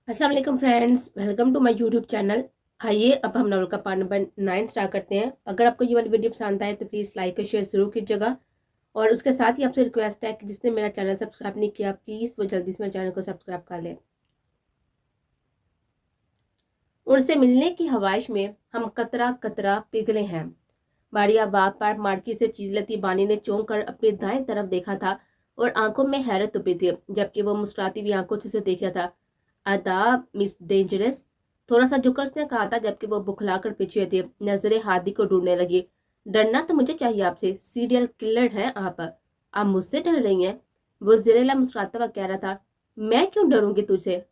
अस्सलाम वालेकुम friends, welcome to my YouTube channel. आइए अब हम नॉवल का पार्ट नंबर 9 स्टार्ट करते हैं। अगर आपको ये वाली वीडियो पसंद आए तो प्लीज़ लाइक और शेयर ज़रूर कीजिएगा। और उसके साथ ही आपसे रिक्वेस्ट है कि जिसने मेरा चैनल सब्सक्राइब नहीं किया प्लीज़ वो जल्दी से मेरे चैनल को सब्सक्राइब कर लें। उनसे मिलने की ख्वाहिश में हम कतरा कतरा पिघले हैं। बारिया बाग पर मार्की से चिल्लती बानी ने चौंक कर अपनी दाएं तरफ देखा था और आंखों में हैरत छुपी थी, जबकि वो मुस्कुराती हुई आंखों से उसे देख रहा था। आदाब मिस डेंजरस, थोड़ा सा झुककर उसने कहा था, जबकि वो बुखलाकर पीछे थी। नजरें हादी को ढूंढने लगी। डरना तो मुझे चाहिए आपसे, सीरियल किलर हैं आप मुझसे डर रही हैं? वो जहरीला मुस्कुराता हुआ कह रहा था। मैं क्यों डरूंगी तुझसे,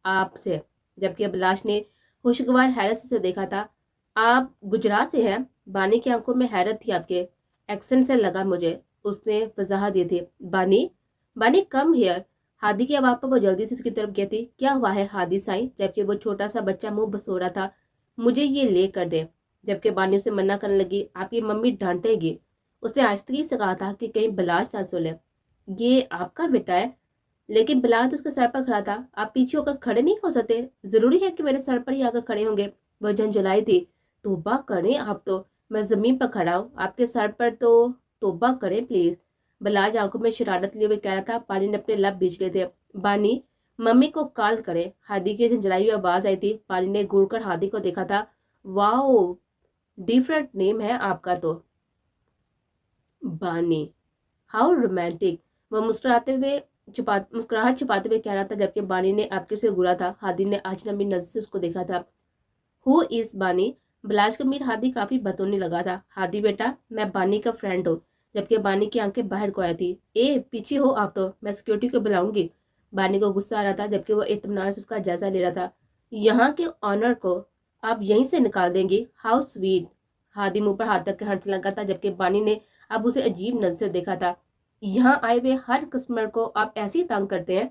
आपसे? जबकि अभिलाष ने खुशगवार हैरत से उसे देखा था। आप गुजरात से हैं? बानी की आंखों में हैरत थी। आपके एक्सेंट से लगा मुझे, उसने वजाहत दी थी। बानी, बानी कम हियर। हादी की आवाज पर वो जल्दी से उसकी तरफ गई थी। क्या हुआ है हादी साईं? जबकि वो छोटा सा बच्चा मुंह बसो रहा था। मुझे ये ले कर दे। जबकि बानी उसे मना करने लगी। आपकी मम्मी डांटेगी। उसने आहिस्तगी से कहा था कि कहीं बिलाज ना सुने। ये आपका बेटा है? लेकिन बिलाल तो उसके सर पर खड़ा था। आप पीछे होकर खड़े नहीं हो सकते? जरूरी है कि मेरे सर पर ही आकर खड़े होंगे? वह झंझलाई थी। तौबा करें आप तो, मैं जमीन पर खड़ा हूँ, आपके सर पर तो तौबा करें प्लीज। बिलाज आंखों में शरारत लिए हुए कह रहा था। पानी ने अपने लब बीच लिए थे। बानी, मम्मी को कॉल करें। हादी की झंझलाई हुई आवाज आई थी। पानी ने घूर कर हादी को देखा था। वाओ, डिफरेंट नेम है आपका तो, बानी। How romantic. वह मुस्कुराहट छुपाते हुए कह रहा था, जबकि बानी ने आपके से घूरा था। हादी ने अजनबी नजर से उसको देखा था। हु इज बानी? बिलाज का मीर हादी काफी बतौने लगा था। हादी बेटा, मैं बानी का फ्रेंड हूँ। जबकि बानी की आंखें बाहर को आई थी। ए पीछे हो आप तो, मैं सिक्योरिटी को बुलाऊंगी। बानी को गुस्सा आ रहा था, जबकि वो इत्मीनान से उसका जायजा ले रहा था। यहाँ के ऑनर को आप यहीं से निकाल देंगी? How sweet. हादी मुंह पर हाथ रख के हंसने लगा था, जबकि बानी ने अब उसे अजीब नजर से देखा था। यहाँ आए हुए हर कस्टमर को आप ऐसे ही तंग करते हैं?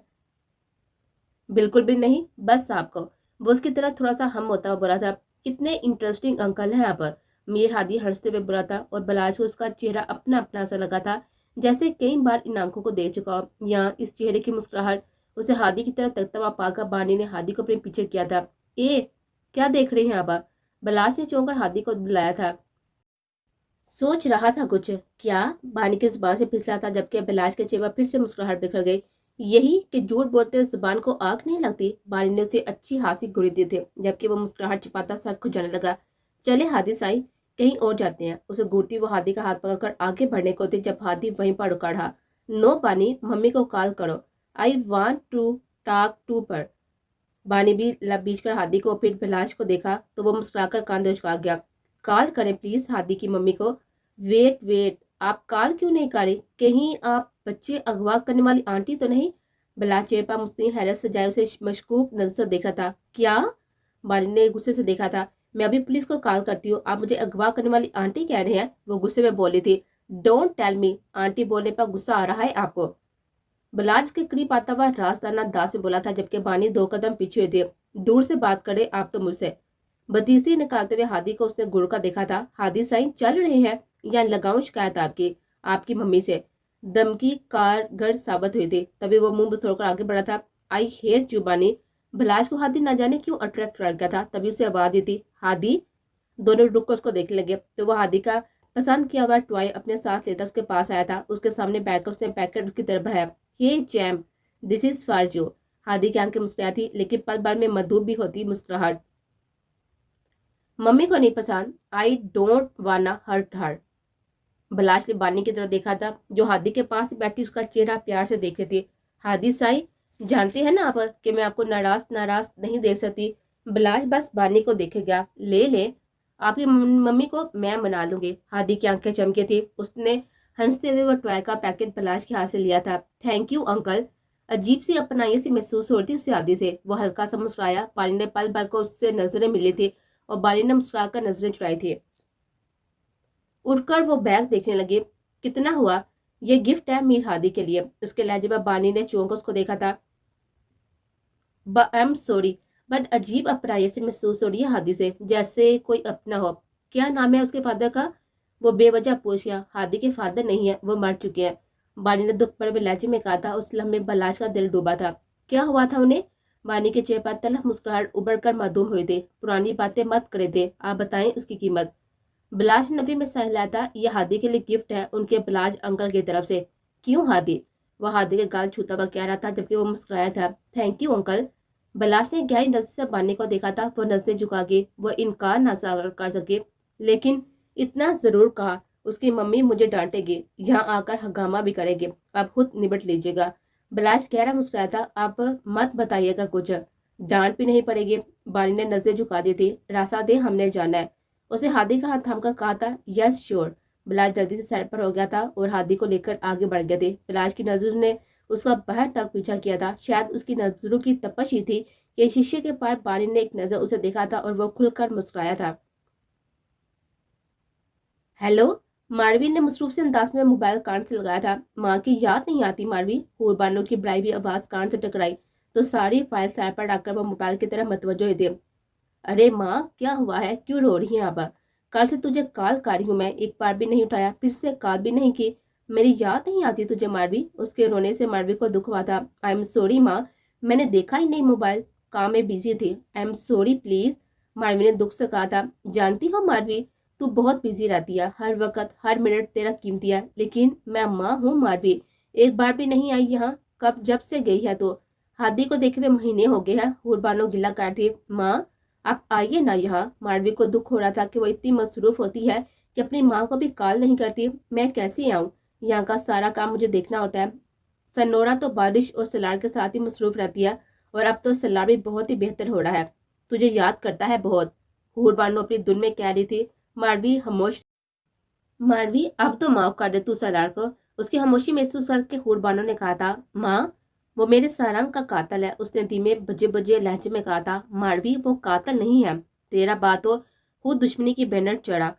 बिल्कुल भी नहीं, बस आपको। वो उसकी तरह थोड़ा सा हम होता हुआ बोला था। कितने इंटरेस्टिंग अंकल हैं आप। मीर हादी हंसते हुए बोला था, और बलाज को उसका चेहरा अपना अपना सा लगा था, जैसे कई बार इन आंखों को देख चुका हो। यहाँ इस चेहरे की मुस्कुराहट उसे हादी की तरह तकता हुआ पाकर बानी ने हादी को अपने पीछे किया था। ए, क्या देख रही हैं आप? बलाज ने चौंक कर हादी को बुलाया था। सोच रहा था कुछ। क्या? बानी की जुबान से फिसला था, जबकि बिलाज के चेहरे पर फिर से मुस्कुराहट बिखर गई। यही कि झूठ बोलते हुए जुबान को आग नहीं लगती। बानी ने उसे अच्छी हासी घुरी दी थी, जबकि वो मुस्कुराहट छिपाता सर खुजाने लगा। चले हादी साईं, कहीं और जाते हैं। उसे घूरती वो हादी का हाथ पकड़कर आगे बढ़ने को थी, जब हादी वहीं पर रुका रहा। नो बानी, मम्मी को कॉल करो। I want to talk to पर। बानी भी लब बीच कर हादी को फिर बिलाज को देखा तो वो मुस्कुराकर कांधे उचका गया। कॉल करें प्लीज हादी की मम्मी को। वेट वेट, आप कॉल क्यों नहीं कर रही? कहीं आप बच्चे अगवा करने वाली आंटी तो नहीं? बिलाज चेहरे पर मुस्लिम हैरत से जाए उसे मशकूक नजर से देख रहा था। क्या? बानी ने गुस्से से देखा था। मैं अभी पुलिस को कॉल करती हूँ, आप मुझे अगवा करने वाली आंटी कह रहे हैं? वो गुस्से में बोली थी। Don't tell me. आंटी बोलने पर गुस्सा आ रहा है आपको? बलाज के करीब आता हुआ राजदाना दास में बोला था, जबकि बानी 2 कदम पीछे थे। दूर से बात करे आप तो मुझसे। बतीसी निकालते हुए हादी को उसने गुड़ का देखा था। हादी साईं चल रहे हैं या लगाऊं शिकायत आपकी आपकी मम्मी से? धमकी कारगर साबित हुई थी, तभी वो मुंह बसोड़कर आगे बढ़ा था। आई हेट यू बानी। बलाज को हादी न जाने क्यों अट्रैक्ट कर गया था, तभी उसे आवाज दी थी। हादी। दोनों रुक कर उसको देखने लगे तो वो हादी का पसंद किया हुआ टॉय अपने साथ लेता उसके पास आया था। उसके सामने बैठकर उसने पैकेट उसकी तरफ बढ़ाया। Hey Jam, this is for you. Hadi की आंखें मुस्कुराई थी, लेकिन पल भर में मधुप भी होती मुस्कुराहट। मम्मी को नहीं पसंद? आई डोंट वाना हर्ट हर। बलाश ने बानी की तरफ देखा था, जो हादी के पास बैठी उसका चेहरा प्यार से देख रही थी। हादी साई, जानते हैं ना आप कि मैं आपको नाराज नाराज नहीं देख सकती। बलाश बस बानी को देखेगा। ले ले, आपकी मम्मी को मैं मना लूंगी। हादी की आंखें चमकी थी। उसने हंसते हुए वो टॉय का पैकेट बलाश के हाथ से लिया था। Thank you uncle. अजीब सी अपनाई सी महसूस हो रही थी उसे हादी से। वो हल्का सा मुस्कुराया। बानी ने पल भर को उससे नजरें मिली थी और बानी ने मुस्कुराकर नजरें चुराई थी। उठकर वो बैग देखने लगे। कितना हुआ? ये गिफ्ट है मीर हादी के लिए। उसके लहजे पर बानी ने चौंक उसको देखा था। आई एम सॉरी, बट अजीब अपराधी से महसूस हो रही है हादी से, जैसे कोई अपना हो। क्या नाम है उसके फादर का? वो बेवजह पूछ गया। हादी के फादर नहीं है, वो मर चुके हैं। बानी ने दुख भरे लहजे में कहा था। उस लम्हे बलाश का दिल डूबा था। क्या हुआ था उन्हें? بانی کے چہرے پر تلخ مسکراہٹ ابھر کر معدوم ہوئے تھے۔ پرانی باتیں مت کرے تھے، آپ بتائیں اس کی قیمت۔ بلاش نے نفی میں سہلایا تھا، یہ ہادی کے لیے گفٹ ہے ان کے بلاش انکل کی طرف سے۔ کیوں ہادی؟ وہ ہادی کے گال چھوتا ہوا کہہ رہا تھا جبکہ وہ مسکرایا تھا۔ Thank you uncle. بلاش نے گہری نظر سے بانی کو دیکھا تھا، وہ نظریں جھکا کے وہ انکار نہ کر سکے، لیکن اتنا ضرور کہا اس کی ممی مجھے ڈانٹے گی، یہاں آ کر ہنگامہ بھی کرے گی، آپ خود نبٹ لیجیے گا۔ بلاش گہرا مسکرایا تھا، آپ مت بتائیے گا کچھ، ڈانٹ بھی نہیں پڑے گی۔ بانی نے نظریں جھکا دی تھی، راستہ دے ہم نے جانا ہے۔ اسے ہادی کا ہاتھ تھام کر کہا تھا، یس شیور۔ بلاش جلدی سے سائڈ پر ہو گیا تھا اور ہادی کو لے کر آگے بڑھ گئے تھے۔ بلاش کی نظروں نے اس کا باہر تک پیچھا کیا تھا، شاید اس کی نظروں کی تپش ہی تھی کہ شیشے کے پار بانی نے ایک نظر اسے دیکھا تھا اور وہ کھل کر مسکرایا تھا۔ ہیلو؟ ماروی نے مصروف سے انداز میں موبائل کان سے لگایا تھا۔ ماں کی یاد نہیں آتی ماروی؟ قربانوں کی بڑائی ہوئی آواز کان سے ٹکرائی تو ساری فائل سائر پر ڈال کر وہ موبائل کی طرف متوجہ ہوئے تھے۔ ارے ماں کیا ہوا ہے، کیوں رو رہی ہیں آپ؟ کل سے تجھے کال کر رہی ہوں میں، ایک بار بھی نہیں اٹھایا، پھر سے کال بھی نہیں کی، میری یاد نہیں آتی تجھے ماروی؟ اس کے رونے سے ماروی کو دکھ ہوا تھا۔ آئی ایم سوری ماں، میں نے دیکھا ہی نہیں، موبائل کام میں بزی تھی، I am sorry please, Marvi نے دکھ سے کہا تھا۔ جانتی ہو ماروی تو بہت بزی رہتی ہے، ہر وقت ہر منٹ تیرا قیمتی ہے، لیکن میں ماں ہوں ماروی، ایک بار بھی نہیں آئی یہاں، کب جب سے گئی ہے تو؟ ہادی کو دیکھے ہوئے مہینے ہو گئے ہیں، قربانوں گلہ کر تھی۔ ماں آپ آئیے نہ یہاں۔ ماروی کو دکھ ہو رہا تھا کہ وہ اتنی مصروف ہوتی ہے کہ اپنی ماں کو بھی کال نہیں کرتی۔ میں کیسے آؤں، یہاں کا سارا کام مجھے دیکھنا ہوتا ہے۔ سنورا تو بارش اور سلار کے ساتھ ہی مصروف رہتی ہے، اور اب تو سلار بھی بہت ہی بہتر ہو رہا ہے، تجھے یاد کرتا ہے بہت، قربانوں اپنی دن میں کہہ رہی تھی۔ ماروی خاموش۔ ماروی اب تو معاف کر دے تو سلار کو، اس کی خاموشی محسوس کر کے قربانوں نے کہا تھا۔ ماں وہ میرے سارنگ کا قاتل ہے، اس نے دھیمے بجے بجے لہجے میں کہا تھا۔ ماروی وہ قاتل نہیں ہے، تیرا بات ہو خود دشمنی کی بینر چڑھا۔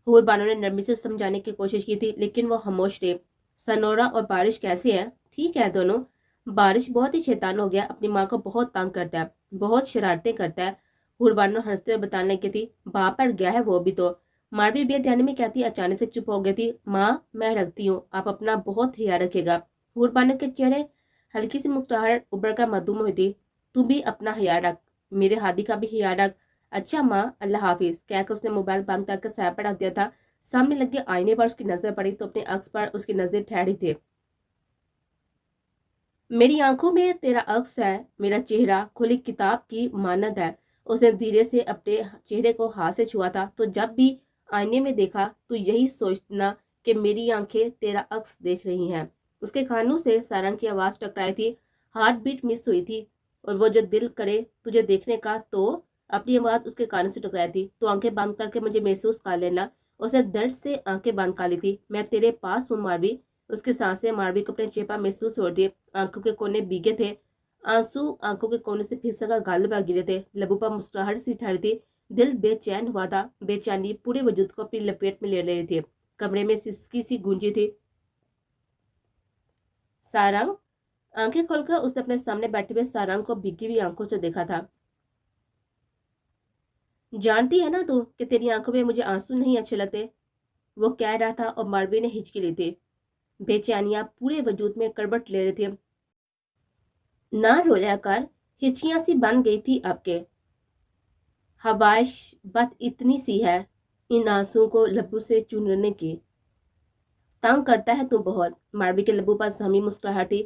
قربانوں نے نرمی سے سمجھانے کی کوشش کی تھی، لیکن وہ خاموش رہے۔ سنورا اور بارش کیسے ہیں؟ ٹھیک ہے دونوں۔ بارش بہت ہی شیطان ہو گیا، اپنی ماں کو بہت تنگ کرتا ہے، بہت شرارتیں کرتا ہے۔ قربانوں ہنستے ہوئے بتانے کی تھی، باپ پر گیا ہے وہ بھی تو۔ ماروی بے دھیانی میں کہتی اچانک سے چپ ہو گئی تھی۔ ماں میں رکھتی ہوں، آپ اپنا بہت خیال رکھے گا۔ قربانوں کے چہرے ہلکی سی مسکراہٹ ابھر کر معدوم ہوئی تھی۔ تو بھی اپنا خیال رکھ، میرے ہادی کا بھی خیال رکھ۔ اچھا ماں، اللہ حافظ، کہہ کر اس نے موبائل بند کر کے سائے پر رکھ دیا تھا۔ سامنے لگے آئینے پر اس کی نظر پڑی تو اپنے عکس پر اس کی نظر ٹھہری تھی۔ میری آنکھوں میں تیرا عکس ہے، میرا چہرہ کھلی کتاب کی مانند ہے۔ اس نے دھیرے سے اپنے چہرے کو ہاتھ سے چھوا تھا تو جب بھی آئینے میں دیکھا تو یہی سوچنا کہ میری آنکھیں تیرا عکس دیکھ رہی ہیں۔ اس کے کانوں سے سارنگ کی آواز ٹکرائی تھی، ہارٹ بیٹ مس ہوئی تھی، اور وہ جو دل کرے تجھے دیکھنے کا تو اپنی آواز اس کے کانوں سے ٹکرائی تھی۔ تو آنکھیں بند کر کے مجھے محسوس کر لینا۔ اس نے درد سے آنکھیں بند کر لی تھی۔ میں تیرے پاس ہوں ماروی۔ اس کی سانسیں ماروی کو اپنے چہرے پر محسوس ہو رہی تھی، آنکھوں کے کونے بھیگے تھے، آنسو آنکھوں کے کونے سے پھسل کر گال پر گرے تھے، لبوں پر مسکراہٹ سی ٹھہری تھی، دل بے چین ہوا تھا، بے چینی پورے وجود کو اپنی لپیٹ میں لے رہی تھی۔ کمرے میں سسکی سی گونجی تھی۔ سارنگ؟ آنکھیں کھول کر اس نے اپنے سامنے بیٹھے ہوئے سارنگ کو بھیگی ہوئی آنکھوں سے دیکھا تھا۔ جانتی ہے نا تو کہ تیری آنکھوں میں مجھے آنسو نہیں اچھے لگتے، وہ کہہ رہا تھا اور ماروی نے ہچکی لی تھی۔ بے چینیاں پورے وجود میں کڑبٹ لے رہے تھے۔ نہ رویا کر، ہچکیاں سی بن گئی تھی اب کے۔ حوائش بت اتنی سی ہے ان آنسوں کو لبوں سے چوننے کی۔ تنگ کرتا ہے تو بہت۔ ماروی کے لبوں پر زخمی مسکراہٹ تھی۔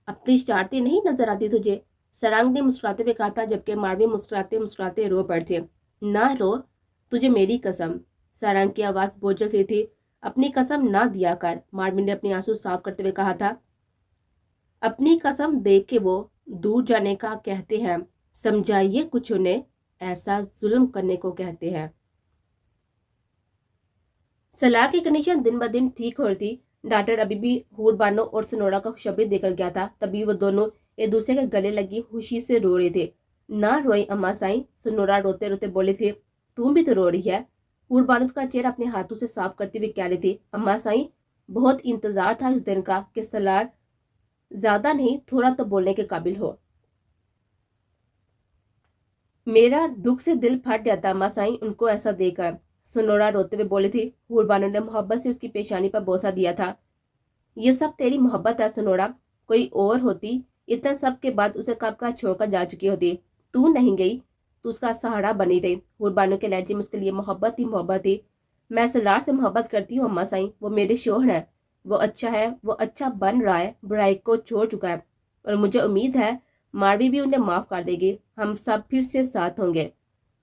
اپنی شرارتیں نہیں نظر آتی تجھے؟ سارنگ نے مسکراتے ہوئے کہا تھا جبکہ ماروی مسکراتے مسکراتے رو پڑتی۔ نہ رو، تجھے میری قسم۔ سارنگ کی آواز بوجھل سی تھی۔ اپنی قسم نہ دیا کر، ماروی نے اپنی آنسو صاف کرتے ہوئے کہا تھا۔ اپنی قسم دے کے وہ دور جانے کا کہتے ہیں، سمجھائیے کچھ انہیں، ایسا ظلم کرنے کو کہتے ہیں۔ سلار کی کنڈیشن دن بدن ٹھیک ہو رہی تھی۔ ڈاکٹر ابھی بھی حور بانو اور سنورا کا خوشخبری دے کر گیا تھا، تبھی وہ دونوں ایک دوسرے کے گلے لگی خوشی سے رو رہے تھے۔ نہ روئیں اماں سائیں، سنورا روتے روتے بولی تھی۔ تم بھی تو رو رہی ہے، حور بانو کا چہرہ اپنے ہاتھوں سے صاف کرتے ہوئے کہہ رہی تھی۔ اماں سائیں، بہت انتظار تھا اس دن کا کہ سلار زیادہ نہیں تھوڑا تو بولنے کے قابل ہو۔ میرا دکھ سے دل پھٹ جاتا اماں سائیں ان کو ایسا دے کر، سنورا روتے ہوئے بولی تھی۔ حور بانو نے محبت سے اس کی پیشانی پر بوسہ دیا تھا۔ یہ سب تیری محبت ہے سنورا، کوئی اور ہوتی اتنا سب کے بعد اسے کب کا چھوڑ کر جا چکی ہوتی. تو نہیں گئی تو اس کا سہارا بنی رہی. حور بانو کے لہجے میں اس کے لیے محبت ہی محبت تھی. میں سلار سے محبت کرتی ہوں اماں سائیں، وہ میرے شوہر ہیں، وہ اچھا ہے، وہ اچھا بن رہا ہے، برائی کو چھوڑ چکا ہے، اور مجھے امید ہے ماروی بھی انہیں معاف کر دے گی، ہم سب پھر سے ساتھ ہوں گے.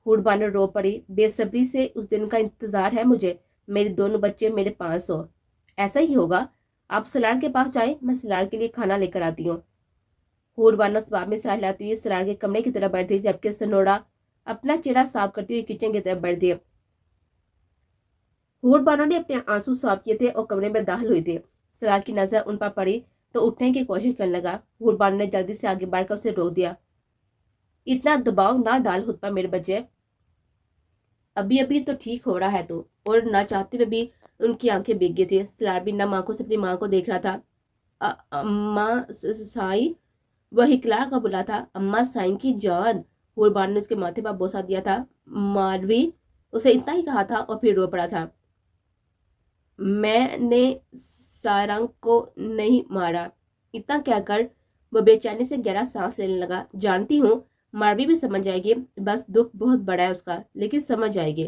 حور بانو رو پڑی. بے صبری سے اس دن کا انتظار ہے مجھے، میرے دونوں بچے میرے پاس ہو. ایسا ہی ہوگا، آپ سلار کے پاس جائیں، میں سلار کے لیے کھانا لے کر آتی ہوں. حور بانو اسباب میں سہ لاتی ہوئی سلار کے کمرے کی طرف بڑھتی، جبکہ سنوڑا اپنا چہرہ صاف کرتی ہوئی کچن کی طرف بڑھتی. حور بانو نے اپنے آنسو صاف کیے تھے اور کمرے میں داخل ہوئی تھی. سلار کی نظر ان پر پڑی تو اٹھنے کی کوشش کرنے لگا. حور بانو نے جلدی سے آگے بڑھ کر اسے روک دیا. اتنا دباؤ نہ ڈال خود پر میرے بچے، ابھی ابھی تو ٹھیک ہو رہا ہے تو. اور نہ چاہتے ہوئے بھی ان کی آنکھیں بھیگ گئی تھی. سلار بھی نم آنکھوں سے اپنی ماں کو دیکھ رہا تھا. اماں سائیں، وہ ہکلا کا بولا تھا. اماں سائیں کی جان. حور بانو نے اس کے ماتھے پر بوسہ دیا تھا. ماروی، اسے اتنا ہی کہا تھا اور پھر رو پڑا تھا. میں نے سارنگ کو نہیں مارا. اتنا کہہ کر وہ بے چینی سے گہرا سانس لینے لگا. جانتی ہوں ماروی بھی سمجھ جائے گی، بس دکھ بہت بڑا ہے اس کا، لیکن سمجھ جائے گی.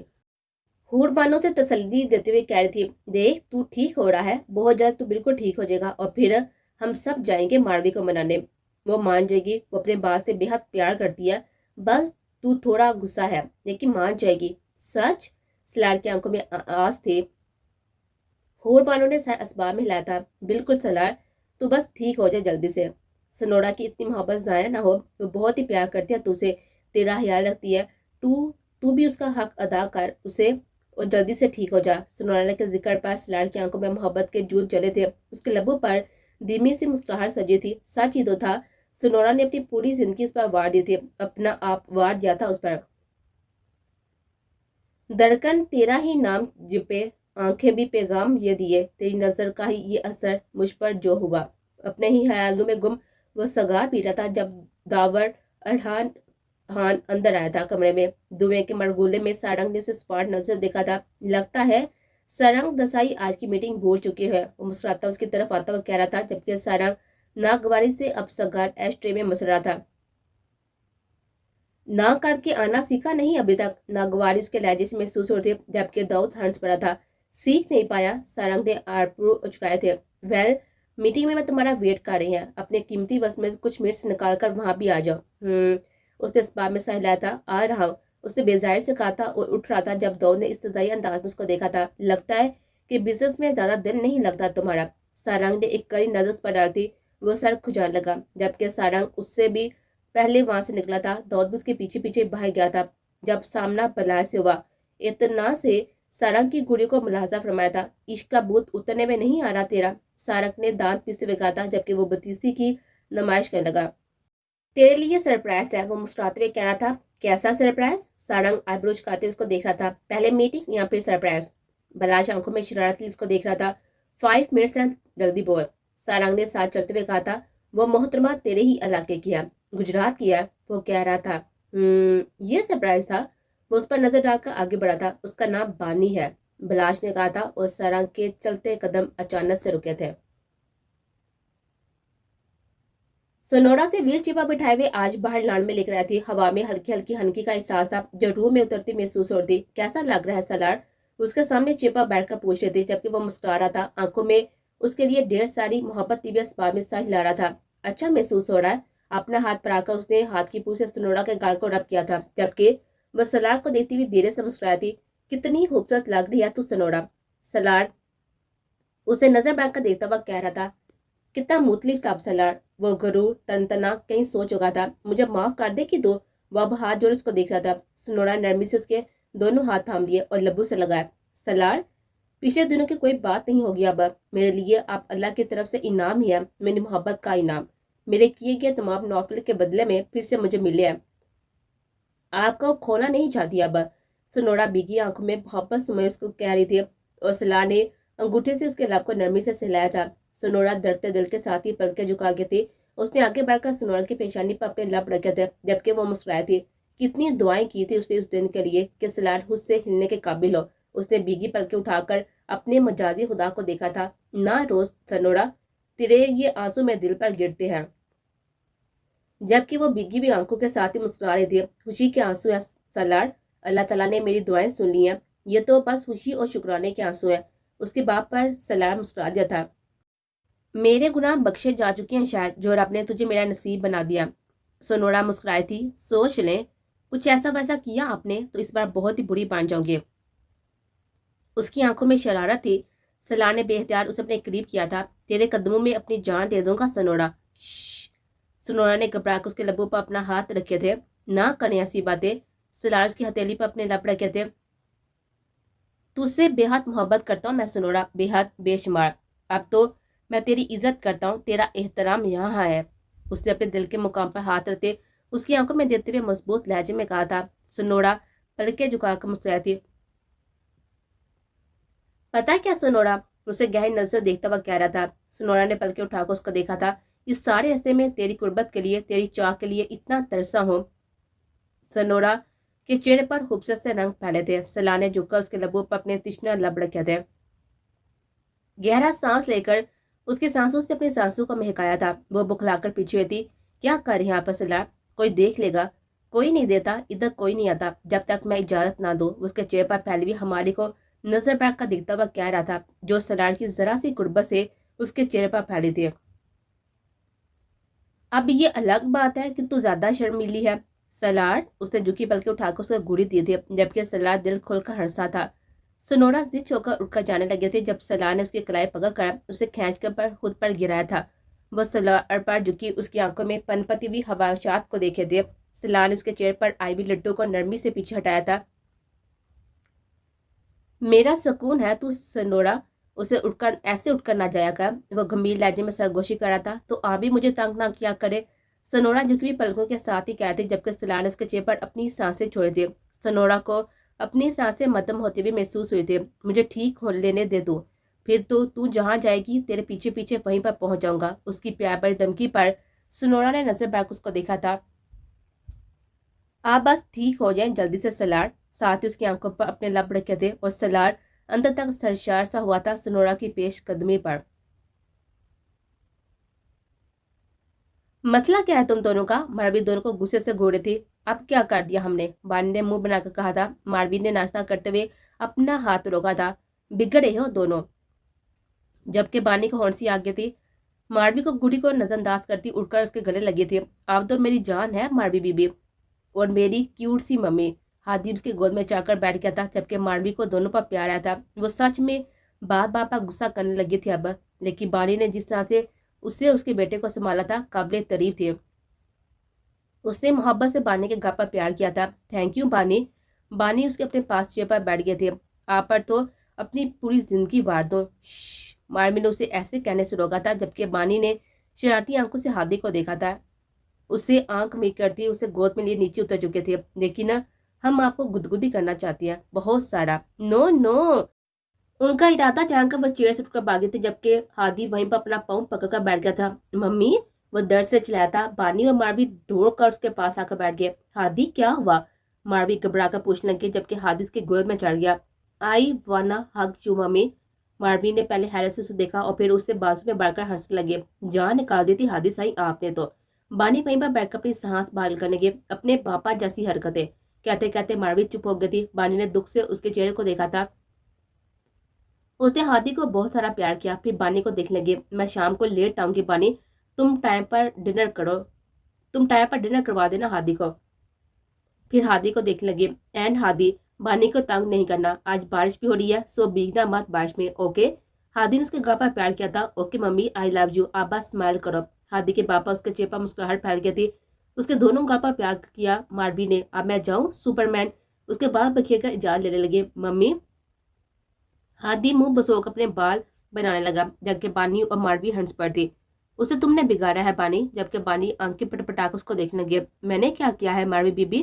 حور بانو سے تسلی دیتے ہوئے کہہ رہی تھی، دیکھ تو ٹھیک ہو رہا ہے، بہت جلد تو بالکل ٹھیک ہو جائے گا، اور پھر ہم سب جائیں گے ماروی کو منانے. وہ مان جائے گی، وہ اپنے باپ سے بے حد پیار کرتی ہے، بس تو تھوڑا غصہ ہے، لیکن مان جائے گی. سچ؟ سلار کی آنکھوں میں آس تھی. حور بانو نے سر اسباب میں ہلایا تھا. بالکل سلار، تو بس ٹھیک ہو جائے جلدی سے. سنوڑا کی اتنی محبت ضائع نہ ہو، وہ بہت ہی پیار کرتی ہے تو اسے، تیرا خیال رکھتی ہے، تو بھی اس کا حق ادا کر اسے اور جلدی سے ٹھیک ہو جا. سنوڑا کے ذکر پر سلار کی آنکھوں میں محبت کے جوت جلے تھے. اس کے لبوں پر دھیمی سی مسکراہٹ سجی تھی. سچ ہی تو تھا، سنوڑا نے اپنی پوری زندگی اس پر وار دی تھی، اپنا آپ وار دیا تھا اس پر. دھڑکن تیرا ہی نام جپے، آنکھیں بھی پیغام یہ دیے، تیری نظر کا ہی یہ اثر مجھ پر جو ہوا. اپنے ہی خیالوں میں گم وہ سگار پی رہا تھا جب داور ارحان خان اندر آیا تھا. کمرے میں دھوئیں کے مرگولے میں سارنگ نے اسے سپاٹ نظر دیکھا تھا. لگتا ہے سارنگ دسائی آج کی میٹنگ بھول چکی ہے. وہ مسکراتا اس کی طرف آتا ہوا کہہ رہا تھا، جبکہ سارنگ ناگواری سے اب سگار ایش ٹرے میں مس رہا تھا. نہ کر کے آنا سیکھا نہیں ابھی تک؟ ناگواری اس کے لہجے سے محسوس ہو رہی تھی، جبکہ داؤد ہنس پڑا تھا. سیکھ نہیں پایا؟ سارنگ نے آرپرو اچکائے تھے. ویل، میٹنگ میں تمہارا ویٹ کر رہی ہیں، اپنے قیمتی وقت میں کچھ منٹس نکال کر وہاں بھی آ جاؤ. اس نے اسباب میں سہ لایا تھا. آ رہا ہوں، اس نے بیزار سے کہا تھا اور اٹھ رہا تھا جب داؤد نے استضائی انداز میں اس کو دیکھا تھا. لگتا ہے کہ بزنس میں زیادہ دل نہیں لگتا تمہارا. سارنگ نے ایک کڑی نظر پر ڈالتی. وہ سر کھجانے لگا، جبکہ سارنگ اس سے بھی پہلے وہاں سے نکلا تھا. داؤد بھی اس کے پیچھے پیچھے بھاگ گیا تھا جب سامنا بلائے سے ہوا. اتنا سے سارنگ کی گھڑی کو ملاحظہ فرمایا تھا. عشق کا بھوت اترنے میں نہیں آ رہا تیرا؟ سارنگ نے دانت پیستے ہوئے کہا تھا، جبکہ وہ بتیسی کی نمائش کرنے لگا. تیرے لیے سرپرائز ہے، وہ مسکراتے ہوئے کہہ رہا تھا. کیسا سرپرائز؟ سارنگ آئی برو چکاتے ہوئے اس کو دیکھ رہا تھا. پہلے میٹنگ یا پھر سرپرائز؟ بلاش آنکھوں میں شرارت لی اس کو دیکھ رہا تھا. 5 منٹس ہیں، جلدی بول. سارنگ نے ساتھ چلتے ہوئے کہا تھا. وہ محترمہ تیرے ہی علاقے کی ہے، گجرات کی ہے، وہ کہہ رہا تھا. یہ سرپرائز تھا؟ وہ اس پر نظر ڈال کر آگے بڑھا تھا. اس کا نام بانی ہے، بلاش نے کہا تھا، اور سارنگ کے چلتے قدم اچانک سے رکے تھے. سنوڑا سے ویل چپا بٹھائے ہوئے آج باہر لان میں لکھ رہا تھی. ہوا میں ہلکی ہلکی ہنکی کا احساس تھا جو روح میں اترتی محسوس ہو رہی. کیسا لگ رہا ہے سلار؟ اس کے سامنے چپا بیٹھ کر پوچھ رہی تھی، جبکہ وہ مسکرا رہا تھا. آنکھوں میں اس کے لیے ڈھیر ساری محبت طیبی اسباب میں سہ لا رہا تھا. اچھا محسوس ہو رہا ہے؟ اپنا ہاتھ پر آ کر اس نے ہاتھ کی پوچھ سے سنوڑا کے گال کو رب کیا تھا، جبکہ وہ سلار کو دیکھتی ہوئی دھیرے سے مسکرائی تھی. کتنی خوبصورت لگ رہی ہے تو سنوڑا. سلار اسے نظر بڑھ کر دیکھتا ہوا کہہ رہا تھا. کتنا مختلف تھا سلار. وہ غرور تنتنا کہیں سو چکا تھا. مجھے معاف کر دے کہ تو. وہ اب ہاتھ جوڑ اس کو دیکھ رہا تھا. سنوڑا نرمی سے اس کے دونوں ہاتھ تھام دیے اور لبو سے لگایا. سلار، پچھلے دنوں کی کوئی بات نہیں ہوگی اب. میرے لیے آپ اللہ کی طرف سے انعام ہی ہے، میری محبت کا انعام. میرے کیے گئے تمام نوافل کے بدلے میں پھر سے مجھے ملے ہیں. آپ کو کھونا نہیں چاہتی اب. سنوڑا بھیگی آنکھوں میں محبت سمے اس کو کہہ رہی تھی، اور سلار نے انگوٹھے سے اس کے لب کو نرمی سے سہلایا تھا. سنوڑا ڈرتے دل کے ساتھ ہی پلکیں جھکا کے تھی. اس نے آگے بڑھ کر سنوڑا کی پیشانی پر اپنے لب رکھے تھے، جبکہ وہ مسکرائی تھی. کتنی دعائیں کی تھی اس نے اس دن کے لیے کہ سلار خود سے ہلنے کے قابل ہو. اس نے بھیگی پلکیں اٹھا کر اپنے مجازی خدا کو دیکھا تھا. نہ روز سنوڑا، تیرے یہ آنسو میں دل پر گرتے ہیں. जबकि वो भीगी हुई आंखों के साथ ही मुस्कुरा रही थी। खुशी के आंसू है सलार, अल्लाह ताला ने मेरी दुआएं सुन ली हैं। ये तो बस खुशी और शुक्राने के आंसू हैं। उसके बाप पर सलार मुस्कुरा दिया था। मेरे गुनाह बख्शे जा चुके हैं शायद, जो रब ने तुझे मेरा नसीब बना दिया। सोनोरा मुस्कुराई थी। सोच लें, कुछ ऐसा वैसा किया आपने तो इस बार बहुत ही बुरी बन जाओगे। उसकी आंखों में शरारत थी। सलार ने बेहतियात उसे अपने करीब किया था। तेरे कदमों में अपनी जान दे दूंगा सोनोरा। सोनोरा ने घबरा कर उसके लबों पर अपना हाथ रखे थे। ना करें ऐसी बातें। सलार उसकी हथेली पर अपने लब रखे थे। तुझसे बेहद मोहब्बत करता हूँ मैं सोनोरा, बेहद बेशुमार। अब तो मैं तेरी इज्जत करता हूँ, तेरा एहतराम यहाँ है। उसने अपने दिल के मुकाम पर हाथ रखते उसकी आंखों में देते हुए मजबूत लहजे में कहा था। सोनोरा पलके झुकाकर मुस्कुराई थी। पता है क्या सोनोरा, उसे गहरी नजर से देखता हुआ कह रहा था। सोनोरा ने पलके उठाकर उसको देखा था। इस सारे हफ्ते में तेरी कुर्बत के लिए, तेरी चाह के लिए इतना तरसा हूँ। सोनोरा के चेहरे पर खूबसूरत से रंग फैले थे। सलार ने झुककर उसके लबों पर अपने तिश्ना लब रखे थे। गहरा सांस लेकर उसकी सांसों से अपनी सांसों को महकाया था। वो बुखलाकर पीछे थी। क्या कर यहाँ पर सलार, कोई देख लेगा। कोई नहीं देता, इधर कोई नहीं आता जब तक मैं इजाजत ना दूं। उसके चेहरे पर फैली हुई हमारी को नजर बैठ कर दिखता हुआ कह रहा था, जो सलार की जरा सी कुर्बत से उसके चेहरे पर फैली थी। अब ये अलग बात है कि तू ज्यादा शर्मीली है सलार। उसने झुकी पलके उठाकर उसको घूरी दी थी, जबकि सलार दिल खोलकर हंसा था। सोनोरा जिद होकर उठकर जाने लगे थे जब सलार ने उसकी कलाई पकड़ कर उसे खींच कर पर खुद पर गिराया था। वह सलार पर झुकी उसकी आंखों में पनपती हुई हवाशात को देखे थे। सलार ने उसके चेहरे पर आई हुई लड्डू को नरमी से पीछे हटाया था। मेरा सुकून है तू सोनोरा, उसे उठकर ना जाया कर। वह गंभीर लहजे में सरगोशी कर रहा था। तो आप भी मुझे तंग ना किया करे। सोनोरा झुकी हुई पलकों के साथ ही कहती, जबकि सलार ने उसके चेहरे पर अपनी सांसें छोड़ दी। सोनोरा को अपनी सांसें मद्धम होते हुए महसूस हुई थी। मुझे ठीक हो लेने दे तू, फिर तो तू जहां जाएगी तेरे पीछे पीछे वहीं पर पहुंच जाऊंगा। उसकी प्यार भरी धमकी पर सोनोरा ने नजर बैक उसको देखा था। आप बस ठीक हो जाएं जल्दी से सलार। साथ ही उसकी आंखों पर अपने लब रखे थे और सलार अंदर तक सरशार सा हुआ था सोनोरा की पेश कदमी पर। मसला क्या है तुम दोनों का? मारवी दोनों को गुस्से से घूरे थी। अब क्या कर दिया हमने? बानी ने मुंह बनाकर कहा था। मारवी ने नाश्ता करते हुए अपना हाथ रोका था। बिगड़े हो दोनों। जबकि बानी को हौंसी आ गई थी। मारवी को गुड़ी को नजरअंदाज करती उड़कर उसके गले लगी थी। अब तो मेरी जान है मारवी बीबी, और मेरी क्यूट सी मम्मी। हादी उसकी गोद में जाकर बैठ गया था, जबकि मारवी को दोनों पर प्यार आया था। वो सच में बात बात पर गुस्सा करने लगी थी अब। लेकिन बानी ने जिस तरह से उससे उसके बेटे को संभाला था, काबिल तारीफ थी। उसने मोहब्बत से बानी के घर पर प्यार किया था। थैंक यू बानी। बानी उसके अपने पास चेयर पर बैठ गए थे। आप पर तो अपनी पूरी जिंदगी वार दो। मारवी ने उसे ऐसे कहने से रोका था, जबकि बानी ने शरारती आंखों से हादी को देखा था। उसे आंख में करती उसे गोद में लिए नीचे उतर चुके थे। लेकिन हम आपको गुदगुदी करना चाहती हैं, बहुत सारा। No no. उनका इरादा जानकर वह चेयर से उठकर भागी थी, जबकि हादी वहीं पर अपना पाँव पकड़कर बैठ गया था। मम्मी, वो दर्द से चिल्लाया था। बानी और मारवी दौड़ कर उसके पास आकर बैठ गए। हादी क्या हुआ? मारवी घबरा कर पूछने लगी, जबकि हादी उसकी गोद में चढ़ गया। आई वाना हग यू मम्मी। मारवी ने पहले हैरत से उसे देखा और फिर उससे बाजू में बढ़कर हंसने लगे। जान निकाल दी थी हादी साई आपने तो। बानी वहीं पर बैठकर अपनी सांस बहाल करने लगे। अपने पापा जैसी हरकतें। कहते कहते मारवी चुप हो गई थी। बानी ने दुख से उसके चेहरे को देखा था। उसने हादी को बहुत सारा प्यार किया। फिर बानी को देखने लगी। मैं शाम को लेट आऊंगी बानी, तुम टाइम पर डिनर करो। तुम टाइम पर डिनर करवा देना हादी को। फिर हादी को देखने लगी। एंड हादी, बानी को तंग नहीं करना। आज बारिश भी हो रही है, सो भीगना मत बारिश में, ओके? हादी ने उसके घर पर प्यार किया था। Okay mummy, I love you. आप बस स्माइल करो। हादी के पापा उसके चेहरे पर मुस्कुराहट फैल गई थी। उसके दोनों घर पर प्यार किया मारवी ने। अब मैं जाऊं सुपरमैन? उसके बाल बखिए कर इजाजत लेने लगे। मम्मी। हादी मुंह बसोक अपने बाल बनाने लगा, जबकि बानी और मारवी हंस पर थी। उसे तुमने बिगाड़ा है बानी। जबकि बानी आंखें पटपटाकर उसको देखने लगे। मैंने क्या किया है मारवी बीबी?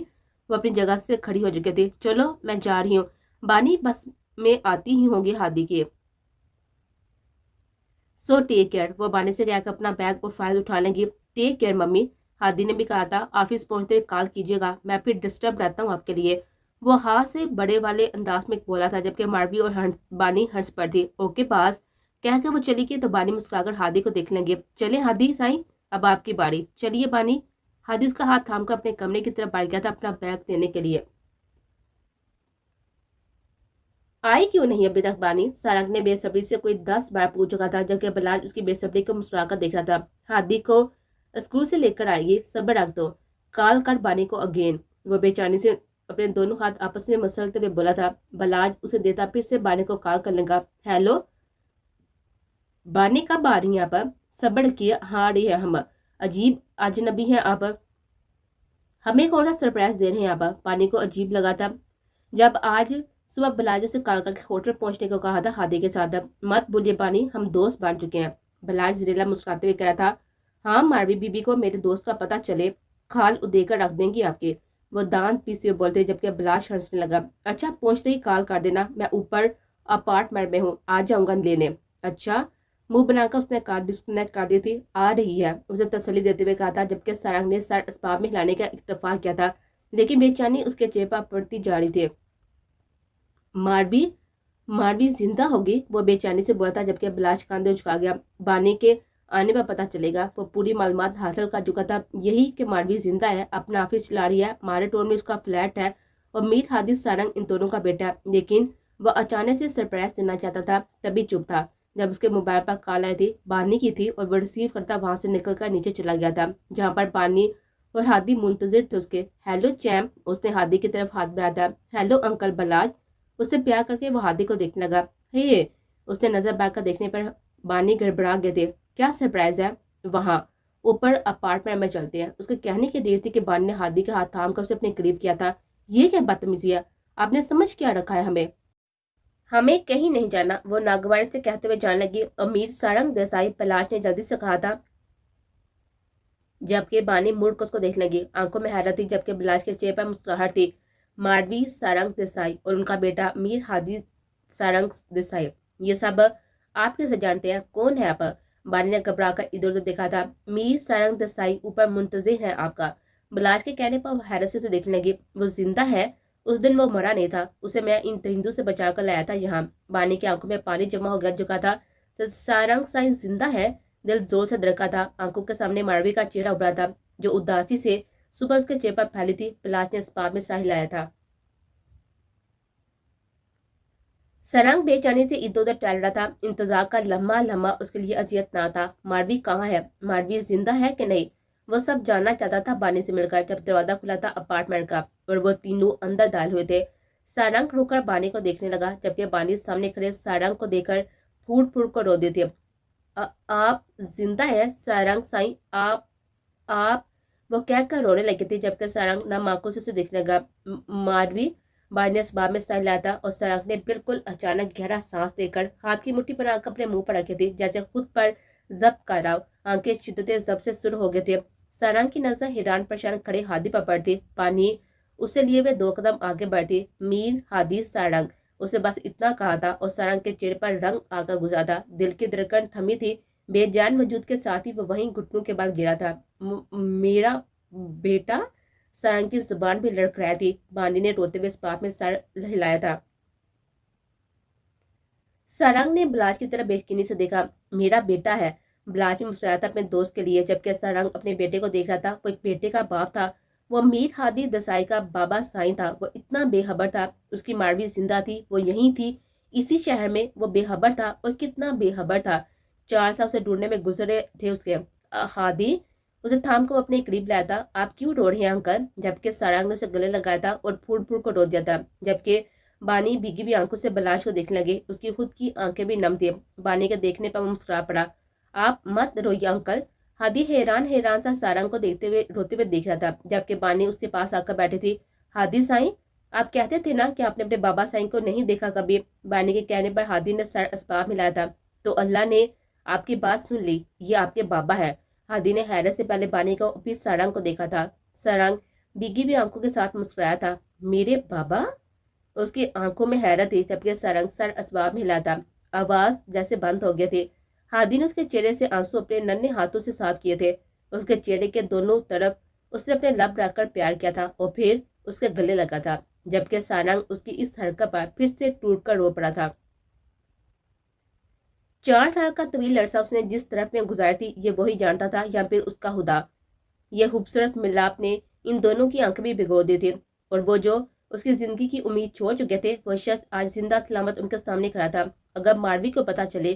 वो अपनी जगह से खड़ी हो चुकी थी। चलो मैं जा रही हूँ बानी, बस में आती ही होंगी हादी की। So take care. वो बानी से कहकर अपना बैग और फाइल उठाने लगी। Take care mummy. हादी ने भी कहा था, ऑफिस पहुंचते हुए कॉल कीजिएगा, मैं फिर डिस्टर्ब रहता हूँ आपके लिए। वो हाँ से बड़े वाले अंदाज में बोला था, जबकि मारवी और बानी हंस पर थी। ओके पास कहकर वो चली गई तो बानी मुस्कुराकर हादी को देखने लगे। चले हादी साईं, अब आपकी बारी, चलिए बानी। हादी उसका हाथ थाम कर अपने कमरे की तरफ बढ़ गया था अपना बैग देने के लिए। आई क्यों नहीं अभी तक बानी? सारंग ने बेसब्री से कोई 10 बार पूछ चुका था, जबकि बलाज उसकी बेसब्री को मुस्कुराकर देख रहा था। हादी को स्कूल से लेकर आएगी, सब्र रख दो। काल कर बानी को अगेन। वो बेचैनी से अपने दोनों हाथ आपस में मसलते हुए बोला था। बलाज उसे देता फिर से बानी को कॉल करने लगा। हेलो बानी, कब आ रही हैं आप? सब्र किए, हाँ आ रही है हम। अजीब अजनबी हैं आप, हमें कौन सा सरप्राइज दे रहे हैं आप? पानी को अजीब लगा था जब आज सुबह बलाज से कॉल करके होटल पहुंचने को कहा था हादी के साथ। मत बोलिए पानी, हम दोस्त बन चुके हैं। बलाज जरेला मुस्कुराते हुए कह रहा था। हाँ मारवी बीबी को मेरे दोस्त का पता चले खाल उदेकर रख देंगी आपके। वो दांत पीसते हुए बोलते, जबकि बलाज हंसने लगा। अच्छा पहुंचते ही कॉल कर देना, मैं ऊपर अपार्टमेंट में हूँ, आ जाऊंगा लेने। अच्छा, मुंह बनाकर उसने कार डिस्कनेक्ट कर दी थी। आ रही है, उसे तसल्ली देते हुए कहा था, जबकि सारंग ने सर अस्बाब में हिलाने का इत्तेफाक किया था, लेकिन बेचैनी उसके चेहरे पर पड़ती जा रही थी। मारवी मारवी जिंदा होगी, वो बेचैनी से बोला था, जबकि बलाश कांधे उचका गया। बानी के आने पर पता चलेगा। वो पूरी मालूमात हासिल कर चुका था, यही कि मारवी जिंदा है, अपना ऑफिस चला रही है, मारे टोन में उसका फ्लैट है और मीर हादी सारंग इन दोनों का बेटा है। लेकिन वह अचानक से सरप्राइज देना चाहता था, तभी चुप था। जब उसके मोबाइल पर कॉल आई थी, बानी की थी, और वो रिसीव करता वहां से निकलकर नीचे चला गया था, जहाँ पर बानी और हादी मुंतजिर थे उसके। हेलो चैम, उसने हादी की तरफ हाथ बढ़ाया था। हेलो अंकल बलाज, उससे प्यार करके वो हादी को देखने लगा। हे, उसने नजर बढ़ाकर देखने पर बानी गड़बड़ा गए थे। क्या सरप्राइज है? वहां ऊपर अपार्टमेंट में चलते हैं। उसके कहने की देर थी कि बानी ने हादी का हाथ थाम कर उसे अपने करीब किया था। ये क्या बदतमीजी है, आपने समझ क्या रखा है हमें? हमें कहीं नहीं जाना, वो नागवार से कहते हुए जाने लगी। अमीर सारंग देसाई, पलाश ने जल्दी से कहा था, जबकि बानी मुड़ कर उसको देखने लगी। आंखों में हैरत थी, जबकि बिलाज के चेहरे पर मुस्कुराहट थी। मारवी सारंग देसाई और उनका बेटा मीर हादी सारंग देसाई, ये सब आप कैसे जानते हैं? कौन है आप? बानी ने घबरा कर इधर उधर देखा था। मीर सारंग देसाई ऊपर मुंतजिर है आपका। बिलाज के कहने पर हैरत से उसे देखने लगी। वो जिंदा है? उस दिन वो मरा नहीं था, उसे मैं इन दरिंदों से बचा कर लाया था यहाँ। बानी की आंखों में पानी जमा हो गया चुका था। तो सारंग साई जिंदा है? दिल जोर से धड़का था। आंखों के सामने मारवी का चेहरा उभरा था, जो उदासी से सुबह उसके चेहरे पर फैली थी। पलाश ने इस बात में साहिल लाया था। सरंग बेचैनी से इधर उधर टहल रहा था। इंतजार का लम्हा लम्हा उसके लिए अजियत ना था। मारवी कहाँ है? मारवी जिंदा है कि नहीं? वो सब जानना चाहता था बानी से मिलकर, जब दरवाजा खुला था अपार्टमेंट का और वो तीनों अंदर डाल हुए थे। सारंग रुककर बानी को देखने लगा, जबकि बानी सामने खड़े सारंग को देखकर फूट फूट कर रो देती। आप जिंदा है सारंग साई? आप वो कहकर रोने लगी थी, जबकि सारंग नम आंखों से उसे देखने लगा। मारवी, बार ने इस बात में सह लाया था और सारंग ने बिल्कुल अचानक गहरा सांस लेकर हाथ की मुट्ठी पर आंख अपने मुंह पर रखी थी, जैसे खुद पर जब्त कर रहा हो। आंखें शिद्दत जब से सुर हो गए थे। सारंग की नजर हैरान परेशान खड़े हादी पर पड़ती। पानी उसे लिए हुए 2 कदम आगे बढ़ती। मीर हादी सारंग, उसे बस इतना कहा था और सारंग के चेहरे पर रंग आकर गुजरा था। दिल की धड़कन थमी थी। बेजान वजूद के साथ ही वो वहीं घुटनों के बल गिरा था। मेरा बेटा? सारंग की जुबान भी लड़खड़ाई थी। बानी ने रोते हुए इस बात में सर हिलाया था। सारंग ने बिलाज की तरफ बेयकीनी से देखा। मेरा बेटा है? बिलाज भी मुस्कुराया था अपने दोस्त के लिए, जबकि सारंग अपने बेटे को देख रहा था। वो एक बेटे का बाप था। वो मीर हादी दसाई का बाबा साईं था। वो इतना बेखबर था। उसकी मारवी जिंदा थी, वो यहीं थी इसी शहर में। वो बेखबर था, और कितना बेखबर था। 4 साल उसे ढूंढने में गुजरे थे उसके। हादी, उसे थाम को अपने करीब लाया था। आप क्यों रो रहे हैं अंकल? जबकि सारंग ने उसे गले लगाया था और फूट फूट को रो दिया था, जबकि बानी भीगी भी आंखों से बलाश को देखने लगे। उसकी खुद की आंखें भी नम थी। बानी के देखने पर वो मुस्कुरा पड़ा। आप मत रोइए अंकल। हादी हैरान हैरान सा सारंग को देखते हुए रोते हुए देख रहा था, जबकि बानी उसके पास आकर बैठी थी। हादी साईं, आप कहते थे ना कि आपने अपने बाबा साईं को नहीं देखा कभी। बानी के कहने पर हादी ने सर असबाब मिलाया था। तो अल्लाह ने आपकी बात सुन ली, ये आपके बाबा है। हादी ने हैरत से पहले बानी को फिर सारंग को देखा था। सारंग भीगी हुई आंखों के साथ मुस्कुराया था। मेरे बाबा? उसकी आंखों में हैरत थी, जबकि सारंग सर असबाब में हिला था। आवाज जैसे बंद हो गए थे। हादी ने उसके चेहरे से आंसू अपने नन्हे हाथों से साफ किए थे। उसके चेहरे के दोनों तरफ उसने अपने लब रखकर प्यार किया था और फिर उसके गले लगा था, जबकि सारंग उसकी इस हरकत पर फिर से टूट कर रो पड़ा था। 4 साल का तवील अरसा उसने जिस तरफ में गुजारी थी, ये वही जानता था, या फिर उसका खुदा। یہ خوبصورت ملاپ نے ان دونوں کی آنکھیں بھی بھگو دی تھی، اور وہ جو اس کی زندگی کی امید چھوڑ چکے تھے، وہ شخص آج زندہ سلامت ان کے سامنے کھڑا تھا۔ اگر ماروی کو پتا چلے،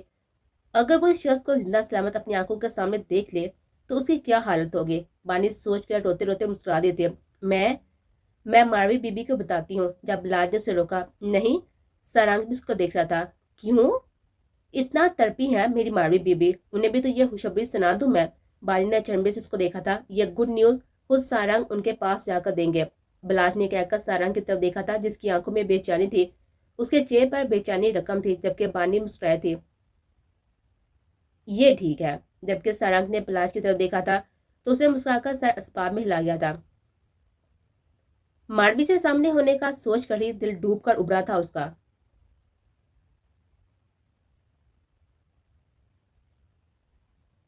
اگر وہ اس شخص کو زندہ سلامت اپنی آنکھوں کے سامنے دیکھ لے تو اس کی کیا حالت ہوگی؟ بانی سوچ کر روتے روتے مسکرا دیتی ہے۔ میں ماروی بی بی کو بتاتی ہوں۔ جب بلاج نے اسے روکا، نہیں، سارنگ بھی اس کو دیکھ رہا تھا۔ کیوں اتنا تڑپی ہے میری ماروی بی بی؟ انہیں بھی تو یہ خوشخبری سنا دوں میں؟ بانی نے چنبے سے اس کو دیکھا تھا۔ یہ گڈ نیوز خود سارنگ ان کے پاس جا کر دیں گے، بلاج نے کہہ کر سارنگ کی طرف دیکھا تھا، جس کی آنکھوں میں بے چینی تھی۔ اس کے چہرے پر بے چینی رقم تھی، جبکہ بانی مسکرائی تھی۔ یہ ٹھیک ہے۔ جبکہ سارنگ نے بلاج کی طرف دیکھا تھا تو اسے مسکرا کر سر اسباب میں ہلا گیا تھا۔ ماروی سے سامنے ہونے کا سوچ کر ہی دل ڈوب کر ابھرا تھا اس کا۔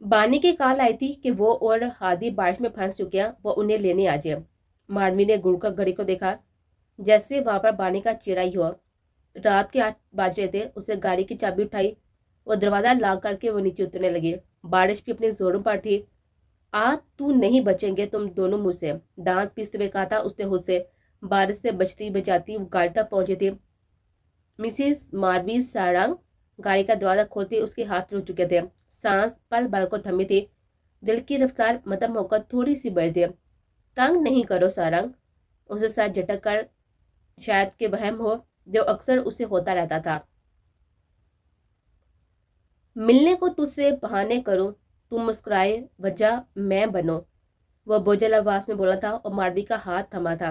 بانی کی کال آئی تھی کہ وہ اور ہادی بارش میں پھنس چکے ہیں، وہ انہیں لینے آ جائے۔ ماروی نے گڑ کر گھڑی کو دیکھا، جیسے وہاں پر بانی کا چہرہ ہی ہوا۔ رات کے 8 بج رہے تھے۔ اسے گاڑی کی چابی اٹھائی، وہ دروازہ لاک کر کے وہ نیچے اترنے لگے۔ بارش بھی اپنے زوروں پر تھی۔ آج تو نہیں بچیں گے تم دونوں مجھ سے، دانت پیستے ہوئے کہا تھا اس نے خود سے۔ بارش سے بچتی بچاتی وہ گاڑی تک پہنچی تھی۔ مسز ماروی سارنگ گاڑی کا دروازہ کھولتے اس کے ہاتھ رک چکے تھے، سانس پل پل کو تھمی تھی، دل کی رفتار مدم ہو کر تھوڑی سی بڑھ تھی۔ تنگ نہیں کرو سارنگ، اسے سر جھٹک کر، شاید کہ وہم ہو جو اکثر اسے ہوتا رہتا تھا۔ ملنے کو تجھ سے بہانے کروں، تم مسکرائے، وجہ میں بنوں، وہ بوجھل آواز میں بولا تھا اور ماروی کا ہاتھ تھما تھا۔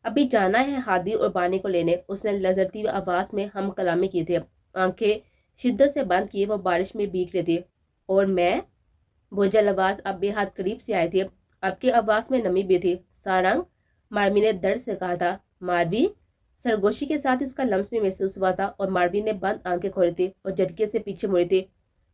ابھی جانا ہے ہادی اور بانی کو لینے، اس نے لرزتی ہوئی آواز میں ہم کلامی کی تھی۔ آنکھیں شدت سے بند کیے وہ بارش میں بھیگ رہی تھی۔ اور میں، بوجھل آواز اب بے حد قریب سے آئی تھی، اب کی آواز میں نمی بھی تھی۔ سارنگ، ماروی نے درد سے کہا تھا۔ ماروی، سرگوشی کے ساتھ اس کا لمس بھی محسوس ہوا تھا، اور ماروی نے بند آنکھیں کھولی تھی اور جھٹکے سے پیچھے مڑی تھی۔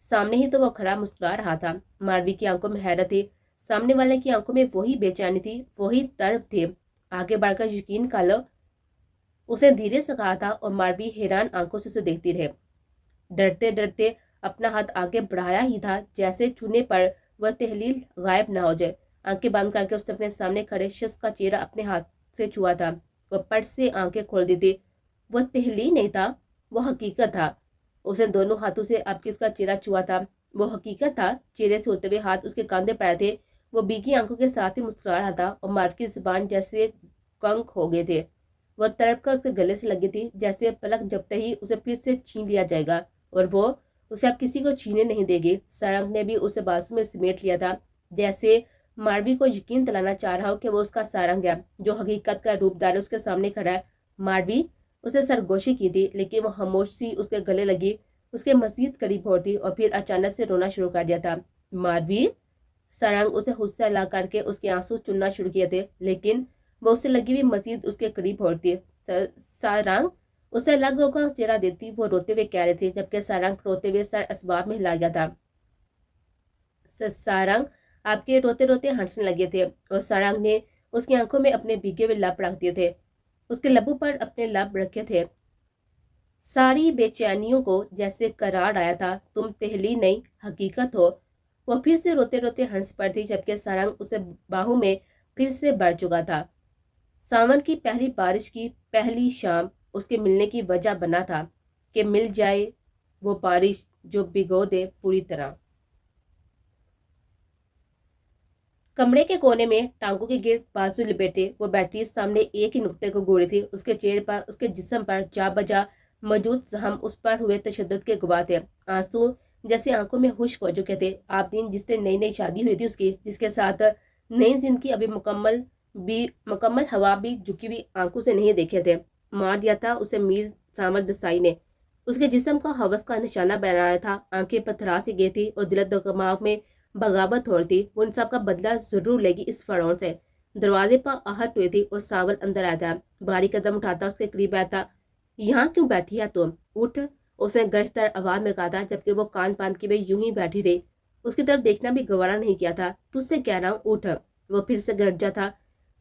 سامنے ہی تو وہ کھڑا مسکرا رہا تھا۔ ماروی کی آنکھوں میں حیرت تھی، سامنے والے کی آنکھوں میں وہی بے چینی تھی، وہی طرب تھی۔ آگے بڑھ کر یقین کر لو، اسے دھیرے سے کہا تھا، اور ماروی حیران آنکھوں سے اسے دیکھتی رہے۔ ڈرتے ڈرتے اپنا ہاتھ آگے بڑھایا ہی تھا، جیسے چھونے پر وہ تحلیل غائب نہ ہو جائے۔ آنکھیں بند کر کے اس نے اپنے سامنے کھڑے شخص کا چہرہ اپنے ہاتھ سے چھوا تھا۔ وہ پٹ سے آنکھیں کھول دی تھی۔ وہ تحلیل نہیں تھا، وہ حقیقت تھا۔ اس نے دونوں ہاتھوں سے اب کی اس کا چہرہ چھوا تھا۔ وہ حقیقت تھا۔ چہرے سے ہوتے ہوئے ہاتھ اس کے کاندھے پر آئے تھے۔ وہ بھیگی آنکھوں کے ساتھ ہی مسکرا رہا تھا، اور ماروی کی زبان جیسے کنک ہو گئے تھے۔ وہ تڑپ کر اس کے گلے سے لگی تھی، جیسے پلک جھپتے ہی اسے پھر سے چھین لیا جائے گا، اور وہ اسے اب کسی کو چھینے نہیں دے گی۔ سارنگ نے بھی اسے بازو میں سمیٹ لیا تھا، جیسے ماروی کو یقین دلانا چاہ رہا ہو کہ وہ اس کا سارنگ ہے، جو حقیقت کا روپ دار اس کے سامنے کھڑا ہے۔ ماروی، اسے سرگوشی کی تھی، لیکن وہ خاموش سی اس کے گلے لگی، اس کے مزید قریب ہوتی، اور پھر اچانک سے رونا شروع کر دیا تھا۔ ماروی، سارنگ اسے خود سے لا کر کے اس کے آنسو چننا شروع کیے تھے، لیکن وہ اس سے لگی ہوئی مزید اس کے قریب ہوتی۔ سارنگ، اسے الگ ہو کر چہرہ دیتی، وہ روتے ہوئے کہہ رہے تھے، جبکہ سارنگ روتے ہوئے سر اسباب میں ہلا گیا تھا۔ سارنگ آپ کے روتے روتے ہنسنے لگے تھے، اور سارنگ نے اس کی آنکھوں میں اپنے بھیگے ہوئے لب رکھ دیے تھے، اس کے لبوں پر اپنے لب رکھے تھے۔ ساری بے چینیوں کو جیسے قرار آیا تھا، تم تحلیل نہیں حقیقت ہو۔ وہ پھر سے روتے روتے ہنس پڑتی، جبکہ سارنگ اسے باہوں میں پھر سے بڑھ چکا تھا۔ ساون کی پہلی بارش کی پہلی شام اس کے ملنے کی وجہ بنا تھا، کہ مل جائے وہ بارش جو بھگو دے پوری طرح۔ کمرے کے کونے میں ٹانگوں کے گرد بازو لپیٹے وہ بیٹھی سامنے ایک ہی نقطے کو گوری تھی۔ اس کے چہرے پر، اس کے جسم پر جا بجا موجود زخم اس پر ہوئے تشدد کے گواہ تھے۔ آنسو جیسے آنکھوں میں خشک ہو چکے تھے۔ آپ دن جس سے نئی نئی شادی ہوئی تھی اس کی، جس کے ساتھ نئی زندگی ابھی مکمل ہوا بھی جھکی ہوئی آنکھوں سے نہیں دیکھے تھے۔ مار دیا تھا اسے میر سامر دسائی نے، اس کے جسم کو ہوس کا نشانہ بنایا تھا۔ آنکھیں پتھرا سی گئی تھی، اور دل و دماغ میں بغاوت ہو رہی تھی۔ وہ ان سب کا بدلہ ضرور لے گی اس فرعون سے۔ دروازے پر آہٹ ہوئی تھی، اور ساول اندر آیا تھا، بھاری قدم اٹھاتا اس کے قریب آیا تھا۔ یہاں کیوں بیٹھی ہے تم؟ اٹھ، اس نے گرجدار آواز میں کہا تھا، جبکہ وہ کان باندھ کے یوں ہی بیٹھی رہی، اس کی طرف دیکھنا بھی گوارا نہیں کیا تھا۔ تجھ سے کہہ رہا ہوں اٹھ، وہ پھر سے گرجا تھا،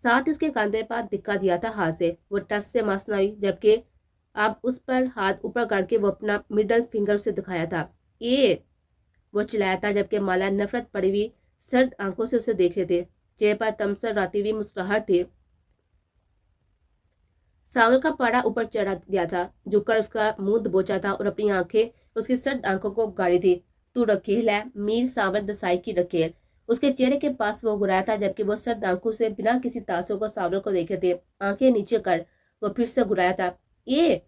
ساتھ اس کے کاندھے پر دھکا دیا تھا ہاتھ سے۔ وہ ٹس سے مس نہ ہوئی، جبکہ اب اس پر ہاتھ اوپر کر کے وہ اپنا مڈل فنگر سے دکھایا تھا۔ وہ چلایا تھا، جبکہ مالا نفرت پڑی ہوئی سرد آنکھوں سے اسے دیکھ رہے تھے۔ चेहरे पर तमसराती हुई मुस्कुराहट थी। सावल का पारा ऊपर चढ़ा गया था, झुककर उसका मुंह दबोचा था और अपनी आंखें उसकी सर्द आंखों को गाड़ी थी। तू रखेल है, मीर सावल दसाई की रखेल। उसके चेहरे के पास वो गुराया था, जबकि वो सर्द आंखों से बिना किसी तासुब को सावल को देखे थे। आंखें नीचे कर, वो फिर से गुराया था। ये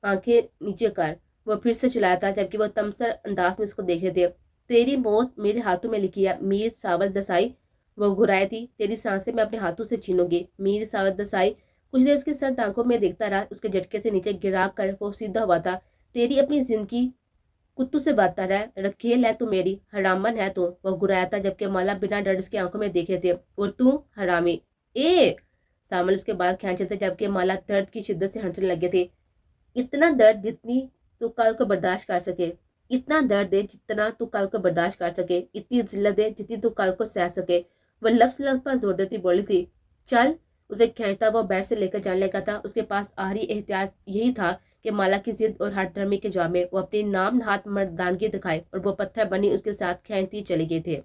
आंखें नीचे कर, वो फिर से चिल्लाया था, जबकि वो तमसर अंदाज में उसको देखे थे। तेरी मौत मेरे हाथों में लिखी है, मीर सावल दसाई। वो घुराई थी। तेरी सांसें मैं अपने हाथों से छीनूंगी, मीर सावल दसाई। कुछ देर उसके सर्द आंखों में देखता रहा। उसके झटके से नीचे गिरा कर वो सीधा हुआ था। तेरी अपनी जिंदगी कुत्तू से बातता रहा, रखेल है तू मेरी, हरामन है तू। वो घुराया था, जबकि माला बिना डर उसकी आंखों में देखे थे। और तू हरामी। ए सामल उसके बाल खींचे थे, जबकि माला दर्द की शिद्दत से हंसने लगे थे। इतना दर्द जितनी तू कल को बर्दाश्त कर सके, इतना दर्द दे जितना तू कल को बर्दाश्त कर सके, इतनी जिल्लत दे जितनी तू कल को सह सके। वह लफ्ज लफ्ज पर जोर देती बोली थी। चल। उसे खींचता वो बेड से लेकर जाने लगा था। उसके पास आखिरी एहतियात यही था कि माला की जिद और हट धर्मी के जवाब में वो अपनी नाम हाथ मर्दानगी दिखाए, और वो पत्थर बनी उसके साथ खींचती चले गए थे।